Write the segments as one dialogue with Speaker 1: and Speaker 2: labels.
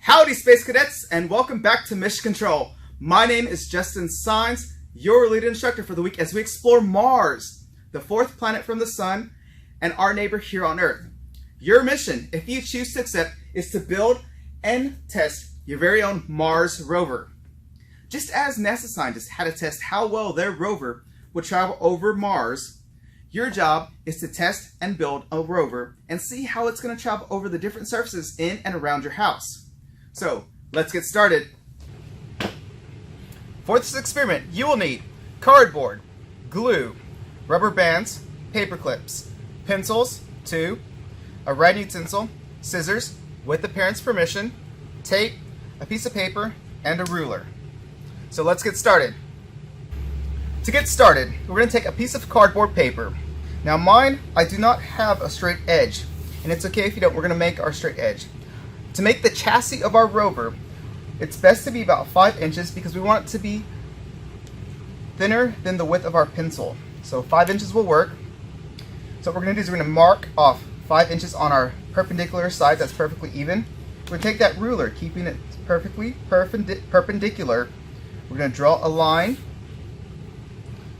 Speaker 1: Howdy Space Cadets, and welcome back to Mission Control. My name is Justin Sines, your lead instructor for the week as we explore Mars, the fourth planet from the Sun, and our neighbor here on Earth. Your mission, if you choose to accept, is to build and test your very own Mars rover. Just as NASA scientists had to test how well their rover would travel over Mars, your job is to test and build a rover and see how it's going to travel over the different surfaces in and around your house. So, let's get started. For this experiment, you will need cardboard, glue, rubber bands, paper clips, pencils, 2, a writing utensil, scissors, with the parent's permission, tape, a piece of paper, and a ruler. So let's get started. To get started, we're going to take a piece of cardboard paper. Now mine, I do not have a straight edge, and it's okay if you don't. We're going to make our straight edge. To make the chassis of our rover, it's best to be about 5 inches because we want it to be thinner than the width of our pencil. So 5 inches will work. So what we're going to do is we're going to mark off 5 inches on our perpendicular side that's perfectly even. We're going to take that ruler, keeping it perfectly perpendicular. We're going to draw a line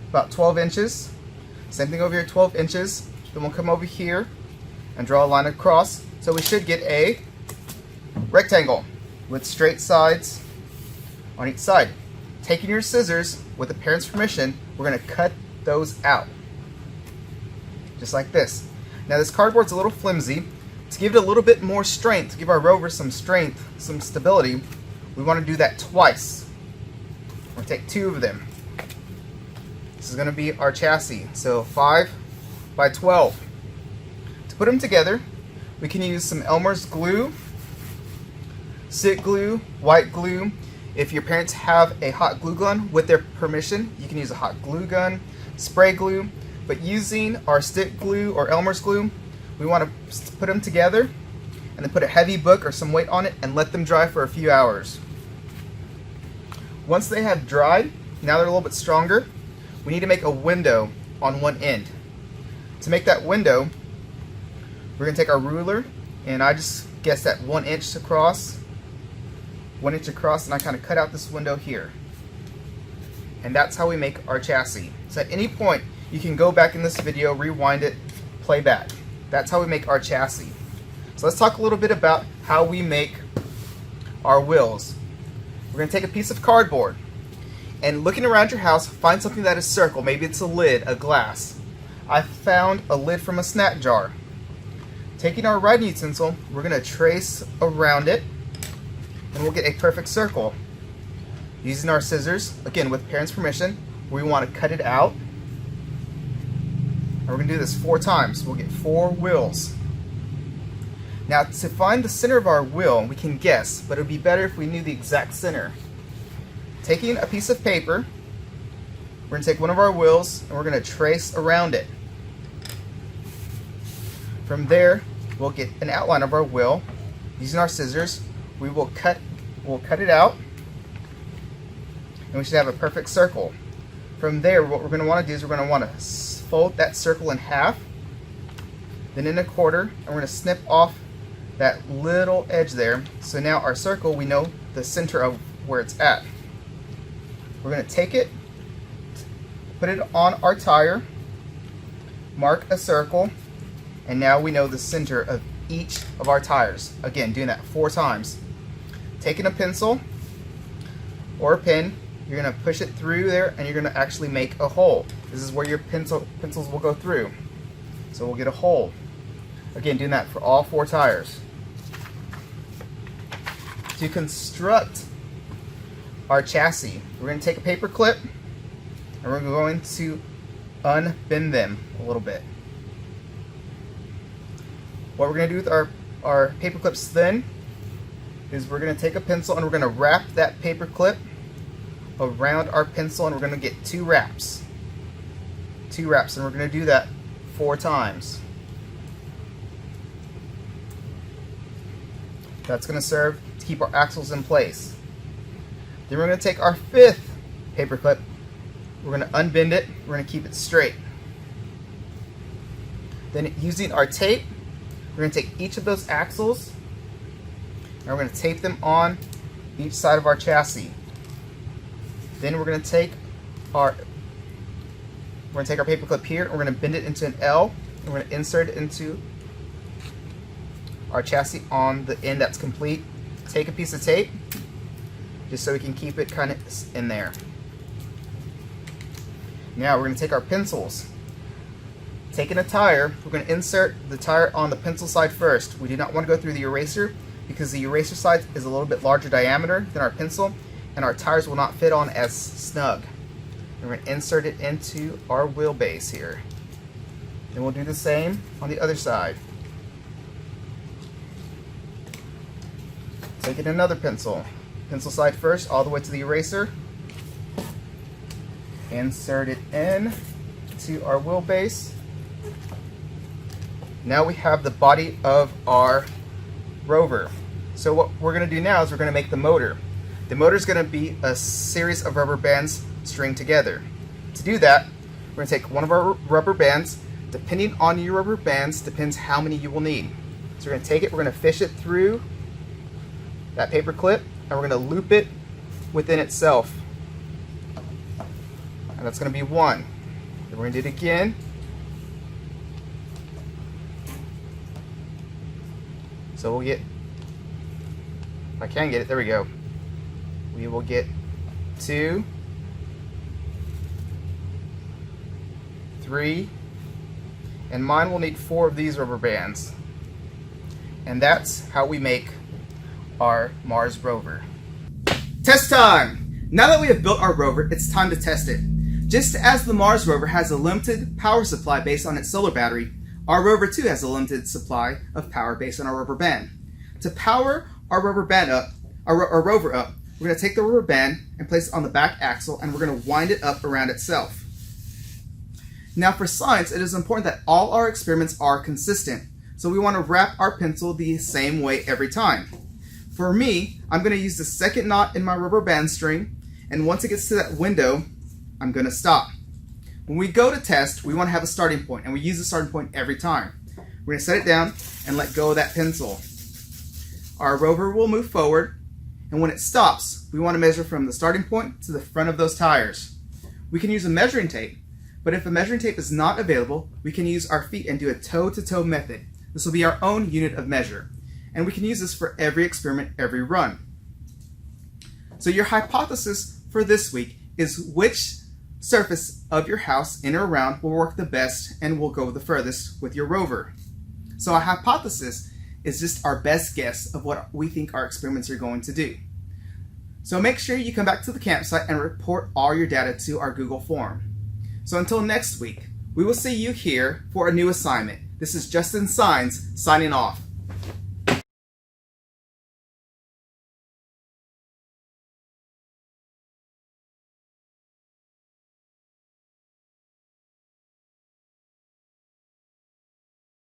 Speaker 1: about 12 inches. Same thing over here, 12 inches. Then we'll come over here and draw a line across. So we should get a rectangle with straight sides on each side. Taking your scissors, with the parent's permission, we're going to cut those out. Just like this. Now this cardboard's a little flimsy. To give it a little bit more strength, to give our rover some strength, some stability, we want to do that twice. We'll take 2 of them. This is going to be our chassis. So 5 by 12. To put them together, we can use some Elmer's glue, stick glue, white glue. If your parents have a hot glue gun, with their permission, you can use a hot glue gun, spray glue. But using our stick glue or Elmer's glue, we want to put them together and then put a heavy book or some weight on it and let them dry for a few hours. Once they have dried, now they're a little bit stronger, we need to make a window on one end. To make that window, we're going to take our ruler, and I just guessed at 1 inch across. 1 inch across, and I kind of cut out this window here. And that's how we make our chassis. So at any point, you can go back in this video, rewind it, play back. That's how we make our chassis. So let's talk a little bit about how we make our wheels. We're going to take a piece of cardboard, and looking around your house, find something that is circle. Maybe it's a lid, a glass. I found a lid from a snack jar. Taking our writing utensil, we're going to trace around it, and we'll get a perfect circle. Using our scissors, again with parents' permission, we want to cut it out. And we're going to do this 4 times. We'll get 4 wheels. Now to find the center of our wheel, we can guess, but it would be better if we knew the exact center. Taking a piece of paper, we're going to take one of our wheels and we're going to trace around it. From there, we'll get an outline of our wheel. Using our scissors, we will cut it out, and we should have a perfect circle. From there, what we're going to want to do is we're going to want to fold that circle in half, then in a quarter, and we're going to snip off that little edge there. So now our circle, we know the center of where it's at. We're going to take it, put it on our tire, mark a circle, and now we know the center of each of our tires. Again, doing that 4 times. Taking a pencil or a pen, you're going to push it through there and you're going to actually make a hole. This is where your pencils will go through. So we'll get a hole. Again, doing that for all 4 tires. To construct our chassis, we're going to take a paper clip and we're going to unbend them a little bit. What we're going to do with our paper clips then is we're going to take a pencil and we're going to wrap that paper clip around our pencil, and we're going to get 2 wraps. 2 wraps, and we're going to do that 4 times. That's going to serve to keep our axles in place. Then we're going to take our 5th paper clip, we're going to unbend it, we're going to keep it straight. Then using our tape, we're going to take each of those axles we're going to tape them on each side of our chassis. Then we're going to take our paper clip here, and we're going to bend it into an L, and we're going to insert it into our chassis on the end that's complete. Take a piece of tape, just so we can keep it kind of in there. Now we're going to take our pencils. Taking a tire, we're going to insert the tire on the pencil side first. We do not want to go through the eraser because the eraser side is a little bit larger diameter than our pencil, and our tires will not fit on as snug. And we're going to insert it into our wheelbase here. Then we'll do the same on the other side. Taking another pencil. Pencil side first, all the way to the eraser. Insert it in to our wheelbase. Now we have the body of our Rover. So what we're going to do now is we're going to make the motor. The motor is going to be a series of rubber bands stringed together. To do that, we're going to take one of our rubber bands. Depending on your rubber bands, depends how many you will need. So we're going to take it, we're going to fish it through that paper clip, and we're going to loop it within itself. And that's going to be one. Then we're going to do it again. So we'll get, if I can get it, there we go. We will get 2, 3, and mine will need 4 of these rubber bands. And that's how we make our Mars rover. Test time! Now that we have built our rover, it's time to test it. Just as the Mars rover has a limited power supply based on its solar battery, our rover too has a limited supply of power based on our rubber band. To power our rubber band up, our rover up, we're going to take the rubber band and place it on the back axle, and we're going to wind it up around itself. Now for science, it is important that all our experiments are consistent. So we want to wrap our pencil the same way every time. For me, I'm going to use the second knot in my rubber band string, and once it gets to that window, I'm going to stop. When we go to test, we want to have a starting point, and we use the starting point every time. We're going to set it down and let go of that pencil. Our rover will move forward, and when it stops, we want to measure from the starting point to the front of those tires. We can use a measuring tape, but if a measuring tape is not available, we can use our feet and do a toe-to-toe method. This will be our own unit of measure, and we can use this for every experiment, every run. So your hypothesis for this week is which surface of your house in or around will work the best and will go the furthest with your rover. So a hypothesis is just our best guess of what we think our experiments are going to do. So make sure you come back to the campsite and report all your data to our Google form. So until next week, we will see you here for a new assignment. This is Justin Signs signing off.